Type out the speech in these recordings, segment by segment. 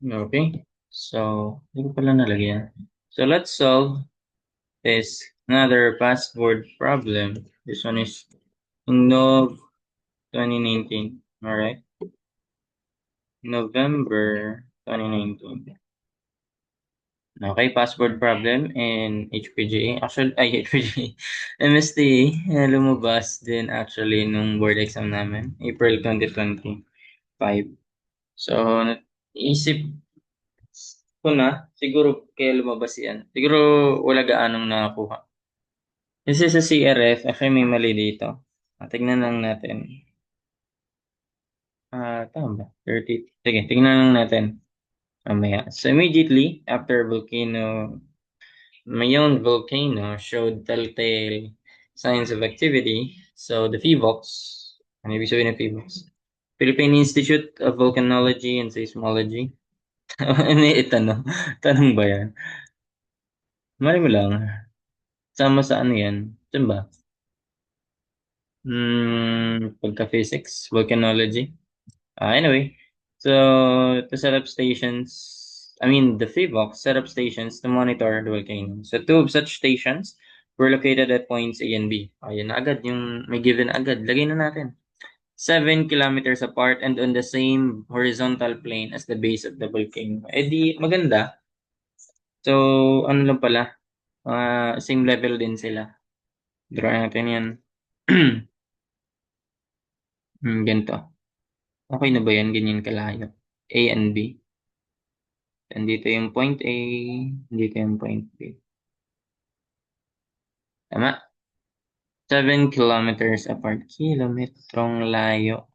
Okay. So, hindi ko pala nalagyan. So, let's solve this another password problem. This one is in Nov 2019. Alright. November 2019. Okay, password problem in HPGA. Actually, HPGA. MSTA, lumabas din actually nung board exam namin, April 2025. So, isip ko na, siguro kaya lumabas yan. Siguro wala gaanong nakakuha. Kasi sa CRF, actually may mali dito. Tignan lang natin. Tama ba? 30. Sige, tignan lang natin. Mamaya. So immediately after volcano, Mayon volcano showed telltale signs of activity. So the PHIVOLCS, ano ibig sabihin ng PHIVOLCS? Philippine Institute of Volcanology and Seismology. Ano ito, no? Tanong ba yan? Mali mo lang. Sama sa ano yan? Saan ba? Pagka-physics, volcanology. Anyway, so to set up stations, I mean the FIVOC set up stations to monitor the volcano. So two of such stations were located at points A and B. Ayun na agad, yung may given agad. Lagay na natin. 7 kilometers apart and on the same horizontal plane as the base of the volcano. Eh di, maganda. So, ano lang pala, same level din sila. Draw natin yan. Ganito. Okay na ba yan? Ganyan kalayo. A and B. Nandito yung point A, dito yung point B. Tama? 7 kilometers apart. Kilometrong layo.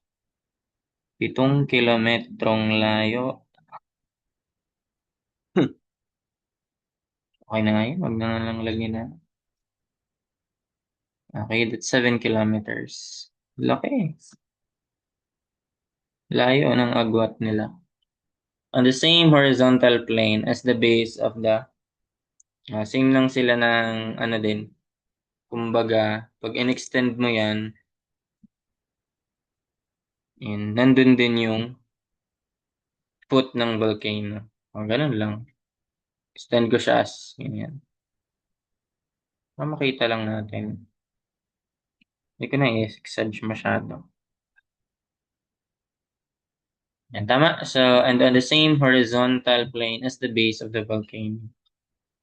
7 kilometrong layo. Okay na nga yun. Wag na nga lang lagyan na. Okay, that's 7 kilometers. Laki. Layo ng agwat nila. On the same horizontal plane as the base of the same lang sila ng ano din. Kumbaga, pag in-extend mo yan, nandun din yung foot ng volcano. O, ganun lang. Extend ko siya as, ganyan. Makita lang natin. Hindi ko na i-exage masyado. Yan, tama. So, and on the same horizontal plane as the base of the volcano.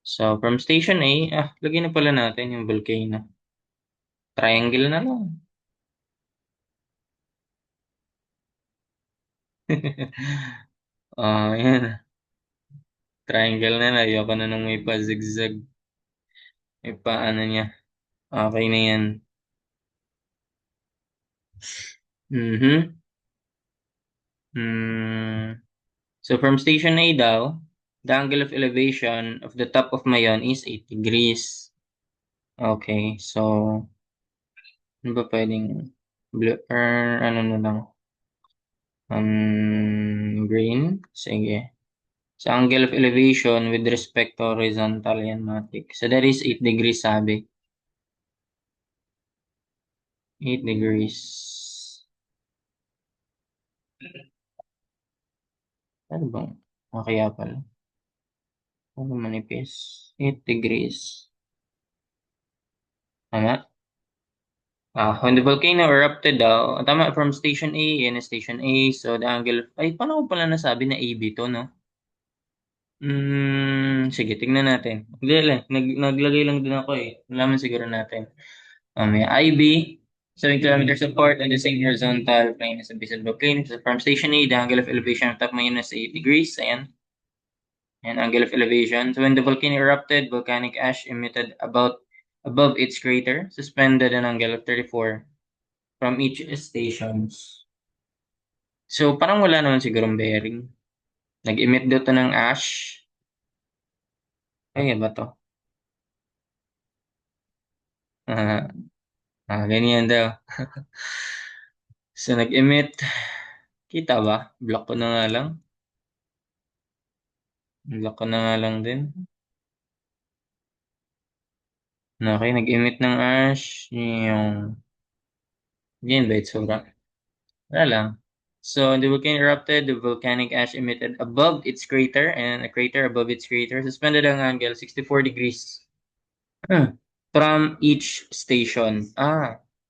So, from station A, lagyan na pala natin yung volcano. Triangle na lang. Yan. Triangle na lang. Ayoko na nung may pa-zigzag. May pa ano niya. Okay na yan. Mhm. Mm. So, from station A daw, the angle of elevation of the top of Mayon is 8 degrees. Okay, so ano ba pwedeng blue or ano na lang? Green? Sige. So, angle of elevation with respect to horizontal yan, matik. So, that is 8 degrees sabi. 8 degrees. Ano bang? Kaya pala. Ano manipis? 8 degrees. Tama? When the volcano erupted daw, tama, from station A, yan station A, so the angle, ay, paano ko pala nasabi na AB to, no? Sige, tignan natin. Hindi lang, naglagay lang din ako eh. Malaman siguro natin. May IB, 7 kilometers apart and the same horizontal plane as the base of the volcano. So from station A, the angle of elevation of top minus 8 degrees, ayan, and angle of elevation. So when the volcano erupted, volcanic ash emitted about above its crater, suspended an angle of 34 from each stations. So, parang wala naman sigurong bearing. Nag-emit daw to ng ash. Ay, ba to? Ah, ganyan daw. So, nag-emit. Kita ba? Block ko na nga lang. Block ko na nga lang din. Okay, nag-emit ng ash. Yung... Yan ba itsura? Wala lang. So the volcano erupted, the volcanic ash emitted above its crater and a crater above its crater suspended ang angle 64 degrees from each station.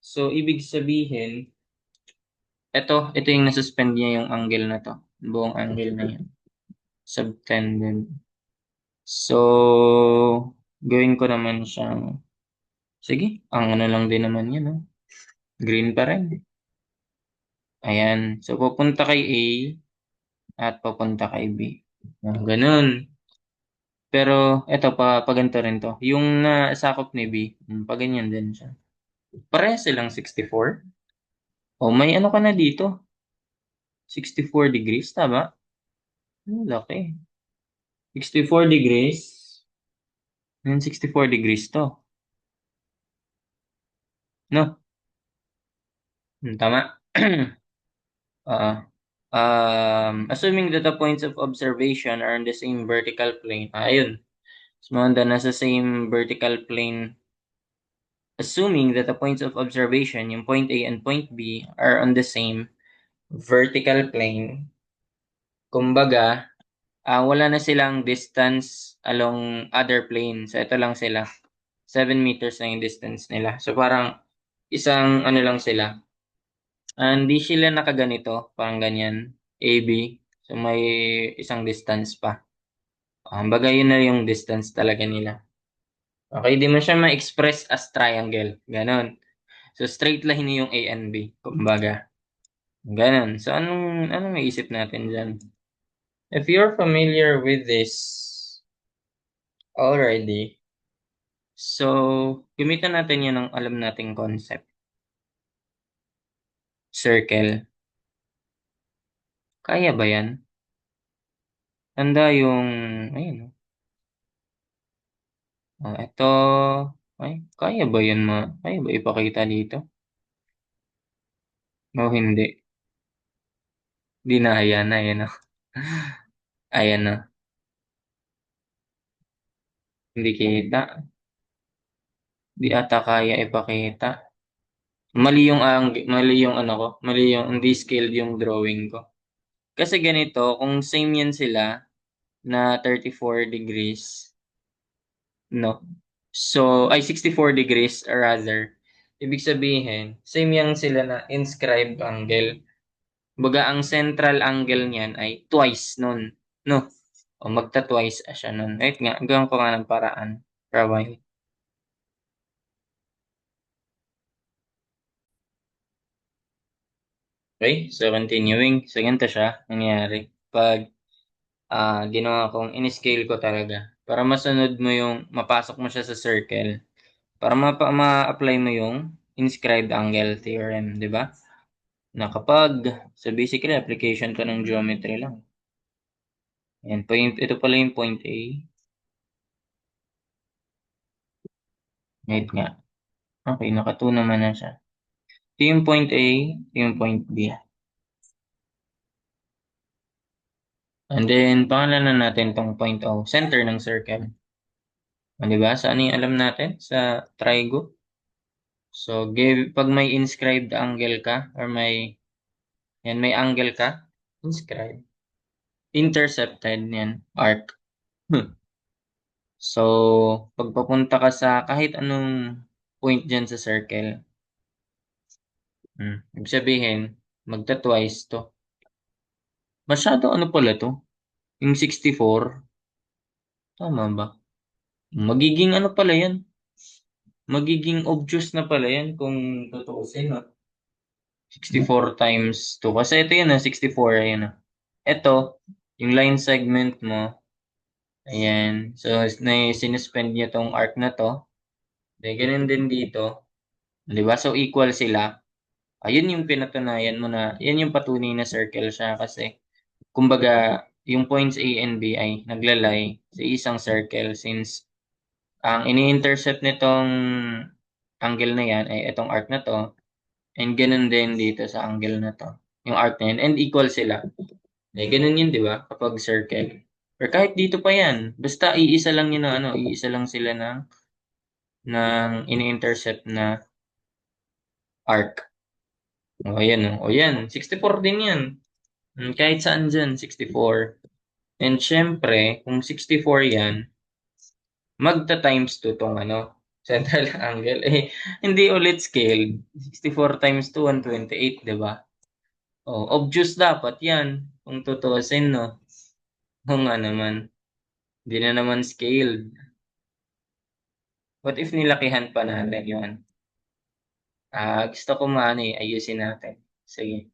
So ibig sabihin, ito yung nasuspend niya yung angle na to. Buong angle na yan. Subtended. So, gawin ko naman siyang, sige, ang ano lang din naman yan, no? Green pa rin. Ayan. So, pupunta kay A at pupunta kay B. Ganun. Pero, eto pa ganito rin to. Yung nasakop ni B, pa ganyan din siya. Pareha silang 64. O, may ano ka na dito. 64 degrees, tama? Laki. 64 degrees. Yan, 64 degrees to. No? Tama? Ah, assuming that the points of observation are on the same vertical plane. Ayun. Sumanda nasa same vertical plane. Assuming that the points of observation, yung point A and point B, are on the same vertical plane. Kumbaga, wala na silang distance along other plane. So, ito lang sila. 7 meters na yung distance nila. So, parang isang ano lang sila. Hindi sila nakaganito, parang ganyan. AB. So, may isang distance pa. Bagay yun na yung distance talaga nila. Okay, di mo siya ma-express as triangle. Ganon. So, straight line yung A and B. Kumbaga. Ganon. So, anong maisip natin dyan? If you're familiar with this already, so, gamitan natin yan ng alam nating concept. Circle. Kaya ba yan? Tanda yung, ayun. Ito, ay, kaya ba yan kaya ba ipakita dito? O hindi? Di na, ayan na. Ayan na. Hindi kita. Di ata kaya ipakita. Mali yung ano ko. Mali yung, hindi scaled yung drawing ko. Kasi ganito, kung same yan sila na 34 degrees, no? So, ay 64 degrees rather. Ibig sabihin, same yan sila na inscribed angle. Baga, ang central angle niyan ay twice nun. No? O magta-twice siya nun. Wait nga, gawin ko nga ng paraan. Para okay, so continuing. So, ganito siya nangyari. Pag ginawa kong in-scale ko talaga. Para masunod mo yung, mapasok mo siya sa circle. Para ma-apply mo yung inscribed angle theorem, di ba? Na kapag, so basically, application to ng geometry lang. Ayan, ito pala yung point A. Wait nga. Okay, naka 2 naman na siya. Ito yung point A, ito yung point B. And then, pangalanan natin tong point O, center ng circle. Di ba? Saan yung alam natin? Sa trigo. So, pag may inscribed angle ka, or may angle ka, inscribed. Intercepted yan, arc. So, pag papunta ka sa kahit anong point dyan sa circle, ibig sabihin, magta-twice to. Masyado ano pala to? Yung 64, tama ba? Magiging ano pala yan? Magiging obtuse na pala yan kung tutuusin, no? 64 times 2. Kasi ito yun, 64, ayan. Ito, yung line segment mo, ayan. So, sinuspend niya tong arc na to. Then, ganun din dito. Di ba? So, equal sila. Ayun yung pinatunayan mo na, yan yung patunay na circle siya kasi, kumbaga, yung points A and B ay naglalay sa isang circle since ang ini-intercept nitong angle na yan ay itong arc na to and ganun din dito sa angle na to. Yung arc na yan and equal sila. Ganun yun, di ba? Kapag circle. Or kahit dito pa yan. Basta iisa lang yun na iisa lang sila ng ini-intercept na arc. O yan, o yan. 64 din yan. Kahit saan dyan, 64. And syempre, kung 64 yan, magta-times 2 tong ano, central angle. Eh, hindi ulit scaled. 64 times 2, 128, di ba? Oh, obvious dapat yan. Kung tutuusin, no? Kung nga naman, hindi na naman scaled. What if nilakihan pa natin yun? Gusto ko maano eh, ayusin natin. Sige.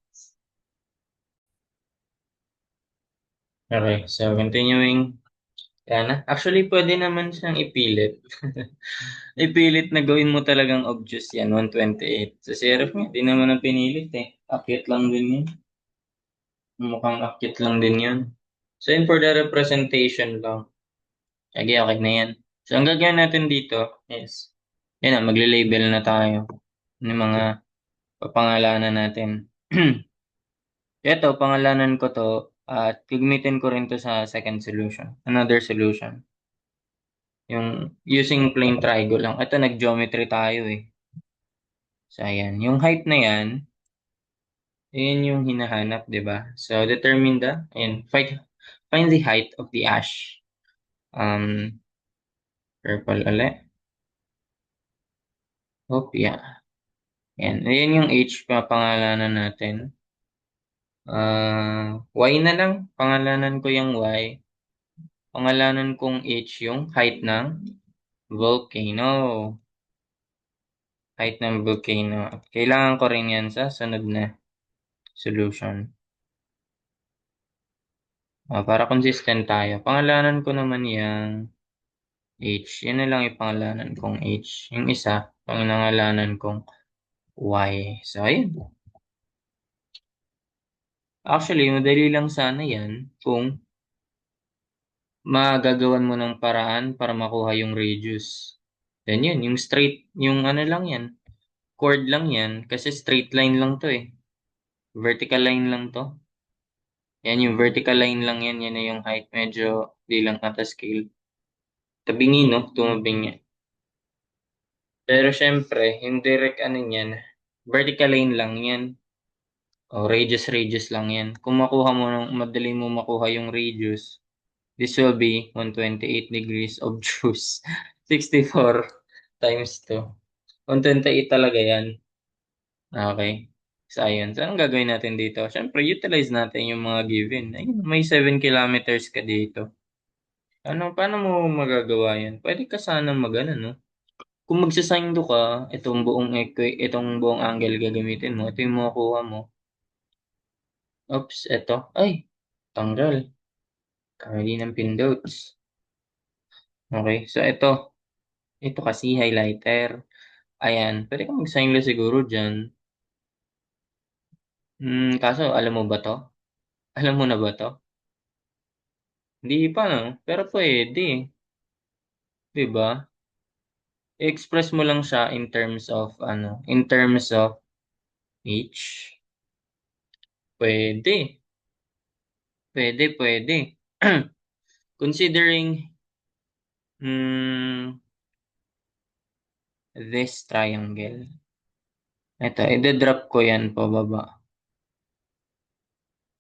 Okay, so continuing. Yan na. Actually, pwede naman siyang ipilit. Ipilit na gawin mo talagang obvious yan, 128. Sa serif niya, di naman ang pinilit eh. Akit lang din yun. Mukhang akit lang din yun. So, yun for the representation lang. Sige, okay na yan. So, ang gagawin natin dito is, yan na, magle-label na tayo ng mga papangalanan natin. Ito, pangalanan ko to at gagamitin ko rin to sa second solution. Another solution. Yung using plain triangle lang. Ito, nag-geometry tayo eh. So, ayan. Yung height na yan, ayan yung hinahanap, di ba? So, determine the, ayan, find the height of the ash. Purple ulit. Oh, yeah. Ayan. Ayan yung H pa pangalanan natin. Y na lang. Pangalanan ko yung Y. Pangalanan kong H yung height ng volcano. Height ng volcano. At kailangan ko rin yan sa sunod na solution. Para consistent tayo. Pangalanan ko naman yung H. Yan na lang yung pangalanan kong H. Yung isa, pangalanan kong Y. So, ayun. Actually, madali lang sana yan kung magagawan mo ng paraan para makuha yung radius. Then yun, yung straight, yung ano lang yan. Chord lang yan. Kasi straight line lang to eh. Vertical line lang to. Yan yung vertical line lang yan. Yan na yung height. Medyo di lang ata scale. Tabingi no? Tumabingi. Pero syempre, yung direct ano yan. Vertical line lang yan. O radius lang yan. Kung makuha mo, madali mo makuha yung radius. This will be 128 degrees of juice. 64 times 2. 128 talaga yan. Okay. So, ayun. So, anong gagawin natin dito? Siyempre, utilize natin yung mga given. Ayun, may 7 kilometers ka dito. Paano mo magagawa yan? Pwede ka sana magana, no? Kung magsasayndo ka, itong buong angle gagamitin mo. Ito yung makukuha mo. Oops, ito. Ay, tanggal. Kamali ng pindots. Okay, so ito. Ito kasi highlighter. Ayan, pwede ka mag-sign lang siguro dyan. Kaso, alam mo ba to? Alam mo na ba to? Hindi pa, no? Pero pwede. Diba? I-express mo lang siya in terms of, in terms of each. Pwede. Pwede. Considering, mm, this triangle. Ito, i-drop ko yan pababa.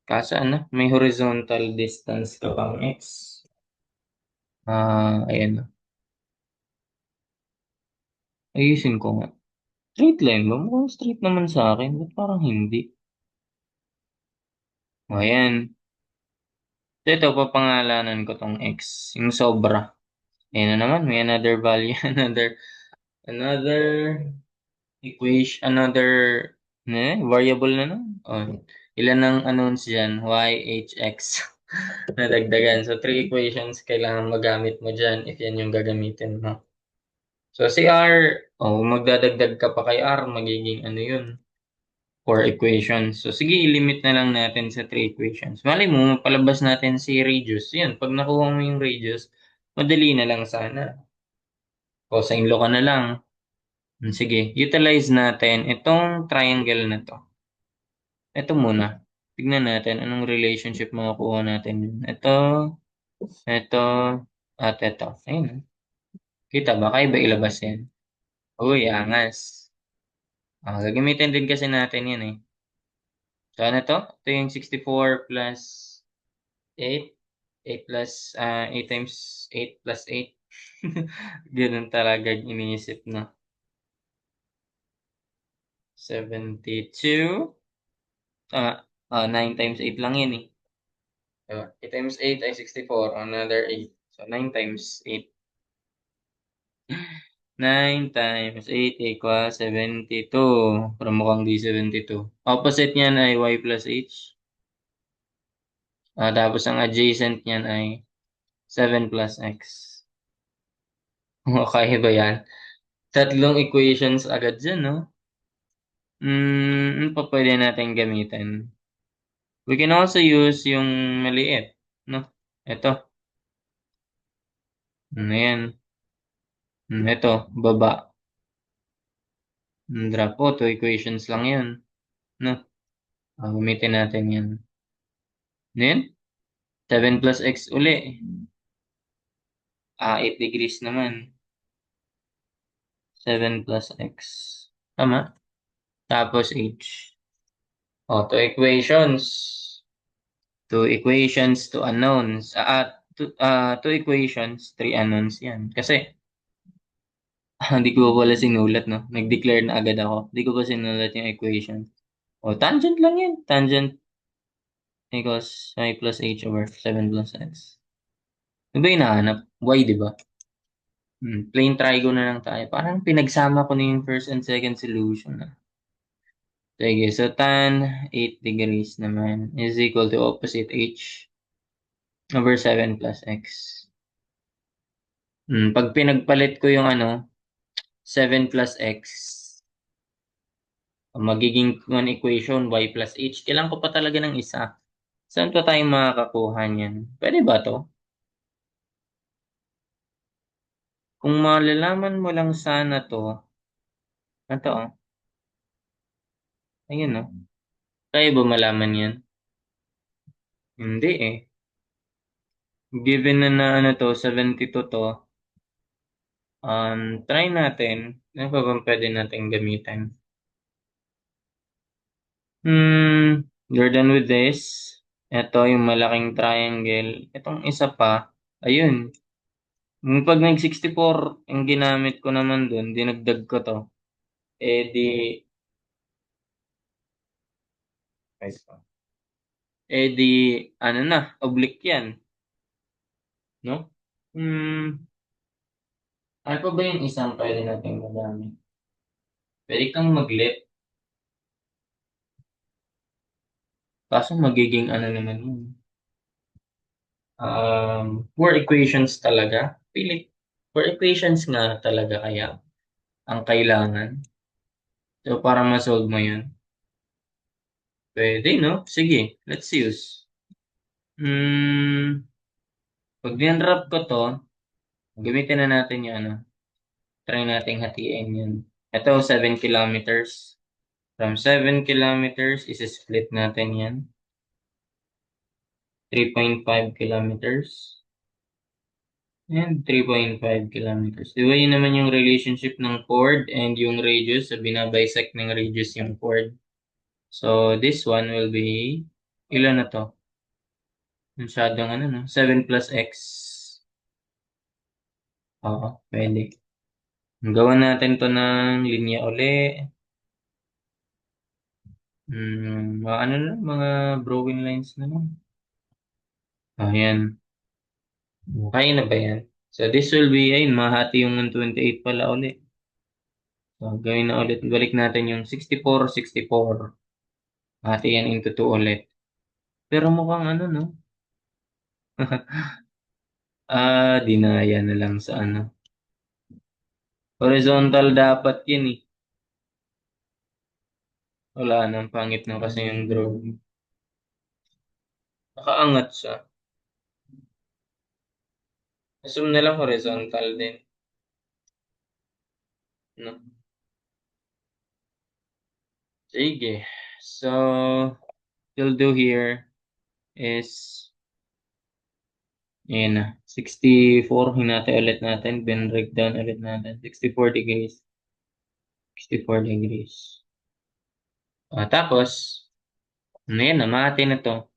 Kaso may horizontal distance ka pang x. Ayan. Ayusin ko nga. Straight line ba? Mukhang straight naman sa akin. Ba't parang hindi? O, ayan. So, ito, papangalanan ko tong x. Yung sobra. Ayan na naman. May another value. Another equation. Another variable na naman. Ilan ang unknowns dyan? Y, H, X. Nadagdagan. So, 3 equations kailangan magamit mo dyan if yan yung gagamitin mo. So, si R, magdadagdag ka pa kay R, magiging yun? 4 equations. So, sige, i-limit na lang natin sa 3 equations. Malay mo, mapalabas natin si radius. Yan, pag nakuha mo yung radius, madali na lang sana. Cosine law ka na lang. Sige, utilize natin itong triangle na to. Ito muna. Tignan natin anong relationship makukuha natin. Ito, at ito. Ayun. Kita ba? Kaya ba ilabas yan? Uy, angas. Gagamitin din kasi natin yan eh. So, ano to? Ito yung 64 plus 8. 8 plus, 8 times 8 plus 8. Ganun talaga iniisip, no? 72. Tama. 9 times 8 lang yan eh. Diba? 8 times 8 ay 64. Another 8. So, 9 times 8. 9 times 8 equals 72. Pero mukhang di 72. Opposite niyan ay y plus h. Tapos ang adjacent niyan ay 7 plus x. Okay ba yan? Tatlong equations agad dyan, no? Ano pa pwede natin gamitin? We can also use yung maliit, no? Ito. Ano yan? Ito, baba. Drop po, two equations lang yan, no? Gamitin natin yan. Ano yan? 7 plus x uli. 8 degrees naman. 7 plus x. Tama? Tapos h. Two equations. Two equations, two unknowns. Two equations, three unknowns yan. Kasi, hindi ko pala sinulat, no? Nag-declare na agad ako. Hindi ko pa sinulat yung equation. Tangent lang yan. Tangent equals y plus h over 7 plus x. Ano ba yung hinahanap? Y, di ba? Plain trigo na lang tayo. Parang pinagsama ko na yung first and second solution. Sige, so tan 8 degrees naman is equal to opposite h over 7 plus x. Pag pinagpalit ko yung 7 plus x, magiging one equation y plus h. Kailangan ko pa talaga ng isa. Saan pa tayo makakakuha niyan? Pwede ba to? Kung malalaman mo lang sana to, ito ayun kaya ba malaman yan? Hindi eh. Given na to, 72 to, try natin. Ano pa bang pwede natin gamitin? You're done with this. Ito yung malaking triangle. Itong isa pa, ayun. Pag nag-64, yung ginamit ko naman dun, dinagdag ko to. Eh di, wait pa. Eh di, ano na, oblique yan. No? Ano pa ba yung isang pwede natin magamit? Pwede kang mag-let. Kaso magiging ano naman yun. Four equations talaga. Pili. Four equations nga talaga kaya ang kailangan. So, para ma-solve mo yun. Pwede, no? Sige, let's use. Pag dinrap ko to, gamitin na natin yung try nating hatiin yun. Ito, 7 kilometers. From 7 kilometers, isi-split natin yan. 3.5 kilometers. And 3.5 kilometers. Di ba yun naman yung relationship ng chord and yung radius? So, binabisect ng radius yung chord. So, this one will be, ilan na to? Masyadong 7 plus x. Oo, pwede. Gawan natin to ng linya uli. Mga broken lines na lang. Ayan. Kaya na ba yan? So, this will be, ayun, mahati yung 128 pala uli. So, gawin na ulit. Balik natin yung 64, 64. Hati yan into 2 ulit. Pero mukhang no? Dinaya na lang sa Horizontal dapat yun eh. Wala nang pangit na kasi yung drawing. Nakaangat siya. Assume na lang horizontal din. No? Sige. So, we'll do here is, ayan na, 64. Hinati ulit natin. Then breakdown ulit natin. 64 degrees. 64 degrees. Tapos, Ano yan, namati na to.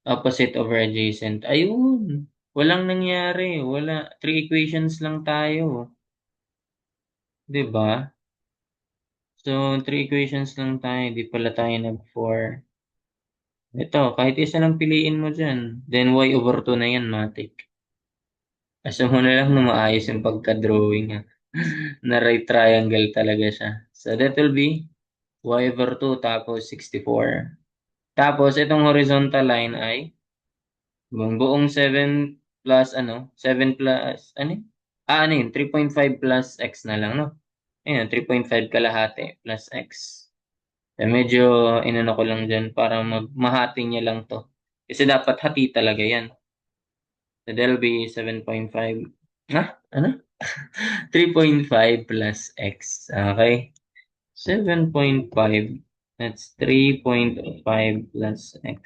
Opposite over adjacent. Ayun. Walang nangyari. Wala. Three equations lang tayo. 'Di ba? So, three equations lang tayo. Di pala tayo nag-4. Ito, kahit isa lang piliin mo dyan. Then, y over 2 na yan, matik. Asa mo na lang na maayos yung pagka-drawing, ha. Na right triangle talaga siya. So, that will be y over 2 tapos 64. Tapos, itong horizontal line ay buong 7 plus ano? 7 plus, ano yun? Ano yun? 3.5 plus x na lang, no? Ayun, 3.5 kalahati plus x. Eh, medyo inano ko lang dyan para mahati niya lang to. Kasi dapat hati talaga yan. So that'll be 7.5. Ano? 3.5 plus x. Okay. 7.5. That's 3.5 plus x.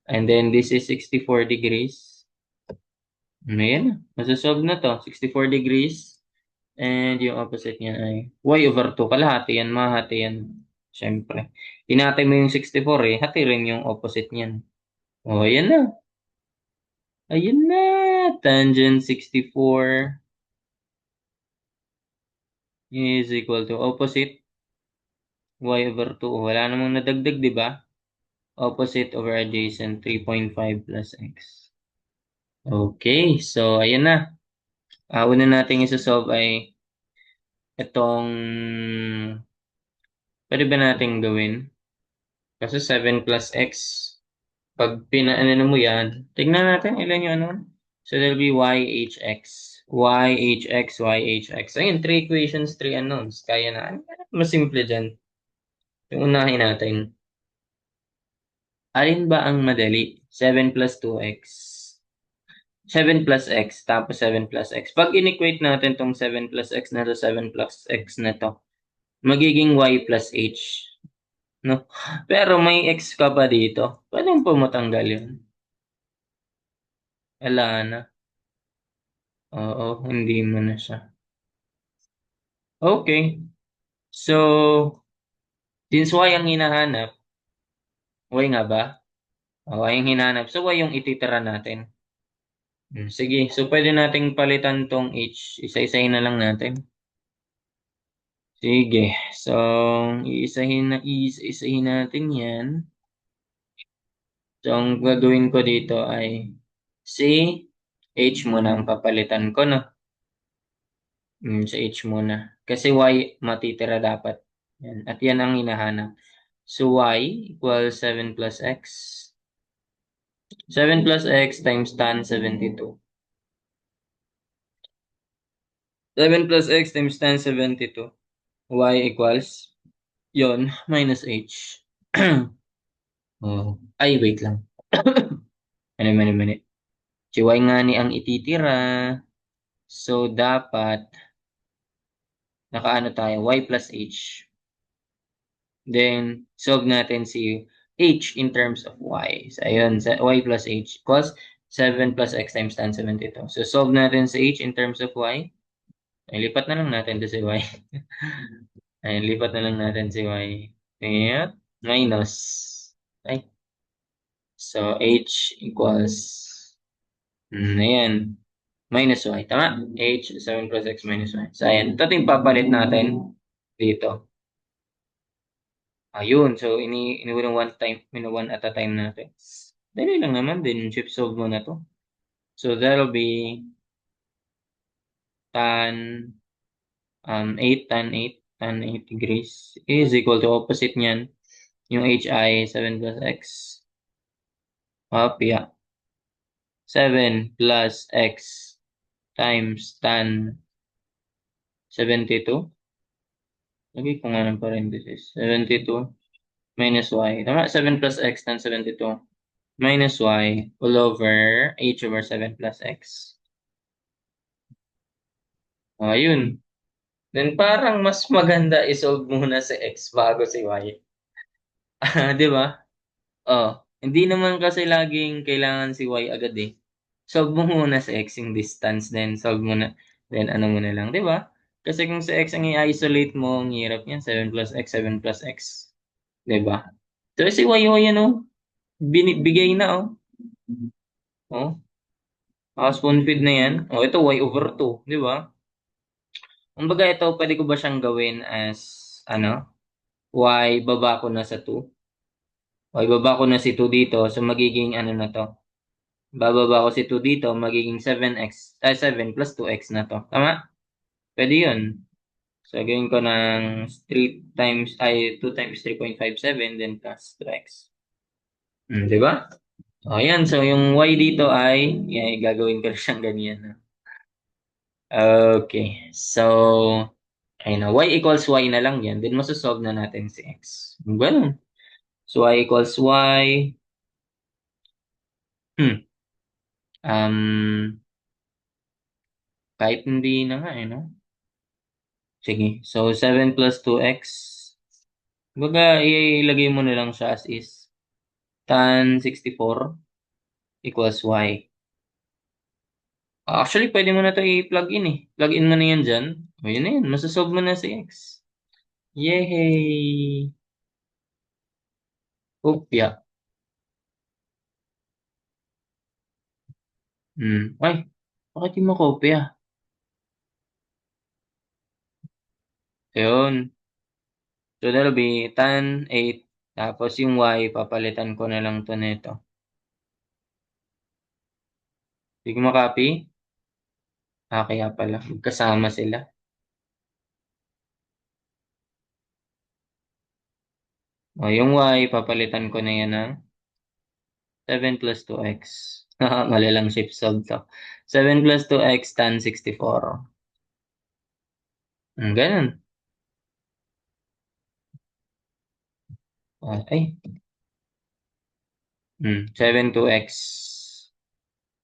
And then this is 64 degrees. Ayan. Masasolve na to. 64 degrees. And yung opposite niya ay y over 2. Kalahati yan. Mahati yan. Siyempre. Hinati mo yung 64 eh. Hati rin yung opposite niyan. O, ayan na. Ayun na. Tangent 64 is equal to opposite y over 2. Wala namang nadagdag, di ba? Opposite over adjacent 3.5 plus x. Okay. So, ayan na. Una natin isa-solve ay itong pwede ba natin gawin? Kasi 7 plus x. Pag pinaano mo yan, tignan natin ilan yung ano. So, there'll be yhx. Yhx. Ayun, three equations, three unknowns. Kaya na. Mas simple dyan. Yung unahin natin. Alin ba ang madali? 7 plus 2x. 7 plus x, tapos 7 plus x. Pag inequate natin tong 7 plus x na to 7 plus x na to, magiging y plus h. No? Pero may x ka pa dito. Pwede mo pa matanggal yun. Wala na. Oo, hindi mo na siya. Okay. So, since y ang hinahanap, y nga ba? O, y ang hinahanap. So, y yung ititira natin. Sige. So, pwede nating palitan tong h. Isa-isahin na lang natin. Sige. So, iisa-isahin natin yan. So, ang gagawin ko dito ay si h muna ang papalitan ko, no? Sa h muna. Kasi y matitira dapat. Yan. At yan ang hinahanap. So, y equals 7 plus x. 7 plus x times tan 72. 7 plus x times tan 72. Y equals, yon minus h. Oh. Ay, wait lang. Mani. Si y nga ni ang ititira. So, dapat, nakaano tayo, y plus h. Then, solve natin si h in terms of y. So, ayun, y plus h equals 7 plus x times tan 72. So, solve natin si h in terms of y. Ay, lipat na lang natin to si y. Ay, lipat na lang natin si y. Ayan, minus. Ay, so, h equals, ayan, minus y. Tama? H, 7 plus x minus y. So, ayan. Ito yung papalit natin dito. Ayun. So, one at a time natin. Dali lang naman din. Chip solve mo na to. So, that'll be tan 8 degrees is equal to opposite niyan. Yung h ay 7 plus x. Yeah. 7 plus x times tan 72. Lagay ko nga ng parenthesis. 72 minus y. Tama, 7 plus x tan 72 minus y all over h over 7 plus x. Ayun. Then parang mas maganda isolve muna si x bago si y. Di ba? Oh, hindi naman kasi laging kailangan si y agad eh. Solve mo muna si x yung distance, then solve mo na, then ano mo na lang, di ba? Kasi kung si x ang i-isolate mo, ang hirap niyan, 7 plus x, 7 plus x. Di ba? So, si Y, yan, oh. Binibigay na, oh. Oh, spoon feed na yan. Oh, ito, Y over 2, di ba? Kumbaga ito, pwede ko ba siyang gawin as, ano, Y baba ko na sa 2? Y baba ko na si 2 dito, so magiging ano na to? Bababa ko si 2 dito, magiging 7x, 7 plus 2x na to. Tama? Pwede yun. So, gawin ko ng 3 times, 2 times 3.57, then plus 2x. Di ba? O, yan. So, yung y dito ay, yan, gagawin ko na siyang ganyan. Okay. So, ayun na. Y equals y na lang yan. Then, masasolve na natin si x. Ganun. So, y equals y. Hmm. Um, kahit hindi na nga, no? Sige. So, 7 plus 2x. Baga, ilagay mo na lang siya as is. Tan 64 equals y. Actually, pwede mo na ito i-plug in eh. Plug in mo na yan dyan. O, yun na yun. Masasolve mo na si x. Yay! Kopya. Ay, bakit di mo kopya? Yun. So, that'll be tan 8. Tapos yung y, papalitan ko na lang to nito. Hindi ko makopy. Kaya pala. Magkasama sila. O, yung y, papalitan ko na yan ng 7 plus 2x. Mali lang shape solve to. 7 plus 2x tan 64. Ganun. Ay. 7 2x.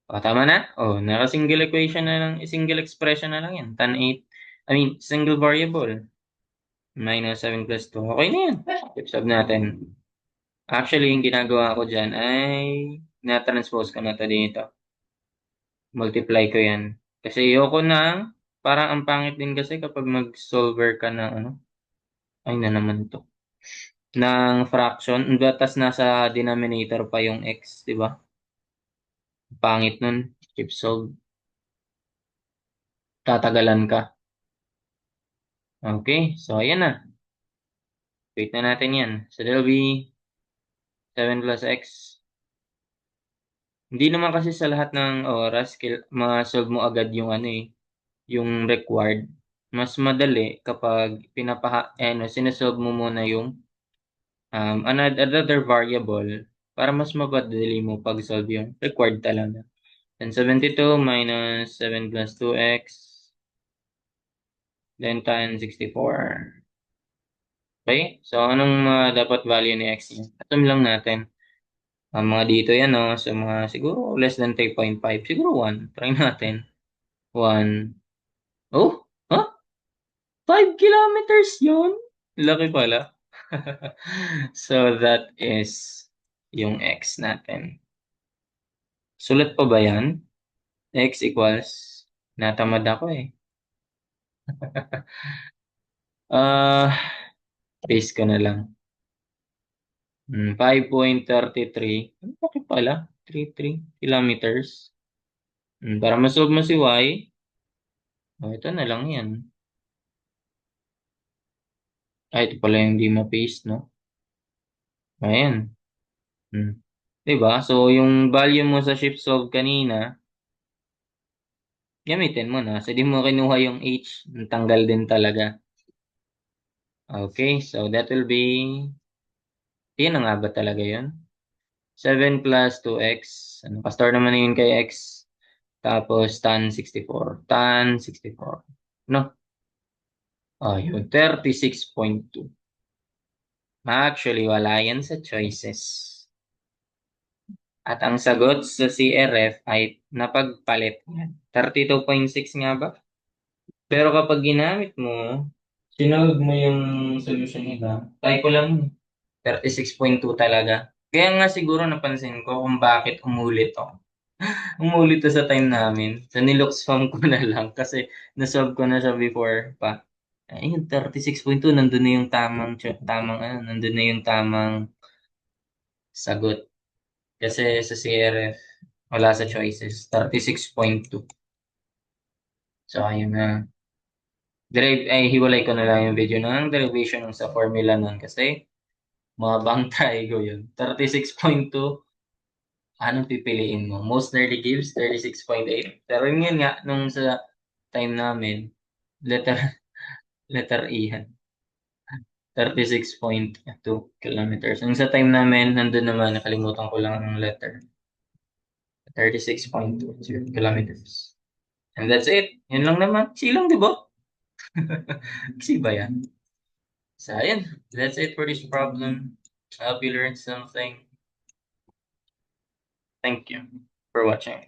Tama na? Naka-single equation na lang, single expression na lang yan. Tan 8, I mean, single variable. Minus 7 plus 2. Okay na yan. Solve natin. Actually, yung ginagawa ko dyan ay na-transpose ko na to dito. Multiply ko yan. Kasi ayoko na, parang ang pangit din kasi kapag mag-solver ka ng ano, ay na naman to. Ng fraction, tas nasa denominator pa yung x, di ba? Pangit nun. Keep solve. Tatagalan ka. Okay, so ayan na. Wait na natin yan. So that'll be 7 plus x. Hindi naman kasi sa lahat ng oras, ma-solve mo agad yung ano eh, yung required. Mas madali kapag sinesolve mo muna yung another variable para mas mapadali mo pag-solve yung required talaga. Then 72 minus 7 plus 2x, then tan 64. Okay? So, anong dapat value ni x niya? Atom lang natin. Mga dito yan, no? So, mga siguro less than 3.5. Siguro 1. Try natin. 1. Oh? Huh? 5 kilometers yun? Laki pala. So, that is yung x natin. Sulat pa ba yan? X equals, natamad ako eh. Ah, paste ko na lang. 5.33. Bakit pala? 33 kilometers. Para masolve mo si y, ito na lang yan. Ito pala yung hindi ma-paste, no? Ayan. Hmm. Diba? So, yung value mo sa shift solve kanina, gamitin mo na. So, di mo kinuha yung h, tanggal din talaga. Okay, so that will be, yun na nga ba talaga yun? 7 plus 2x. Pastor naman na yun kay x. Tapos tan 64. Tan 64. No? Yun. 36.2. Actually, wala yan sa choices. At ang sagot sa CRF ay napagpalit yan. 32.6 nga ba? Pero kapag ginamit mo, sinolve mo yung solution nila, type ko lang 36.2 talaga. Kaya nga siguro napansin ko kung bakit umulit to. Umulit to sa time namin. So niloxfam ko na lang kasi nasolve ko na siya before pa. Ayun, 36.2, nandun na yung tamang, nandun na yung tamang Sagot. Kasi sa CRF, wala sa choices. 36.2. So, ayun na. Hiwalay ko na lang yung video ng derivation ng sa formula nun kasi mabang trigo yun. 36.2, anong pipiliin mo? Most nearly gives 36.8. Pero yun nga, nung sa time namin, letter letter E yan. 36.2 kilometers. Nung sa time namin, nandun naman, nakalimutan ko lang ang letter. 36.2 kilometers. And that's it. Yun lang naman. Silang, di ba? Kasi ba yan? So, ayun. That's it for this problem. I hope you learned something. Thank you for watching.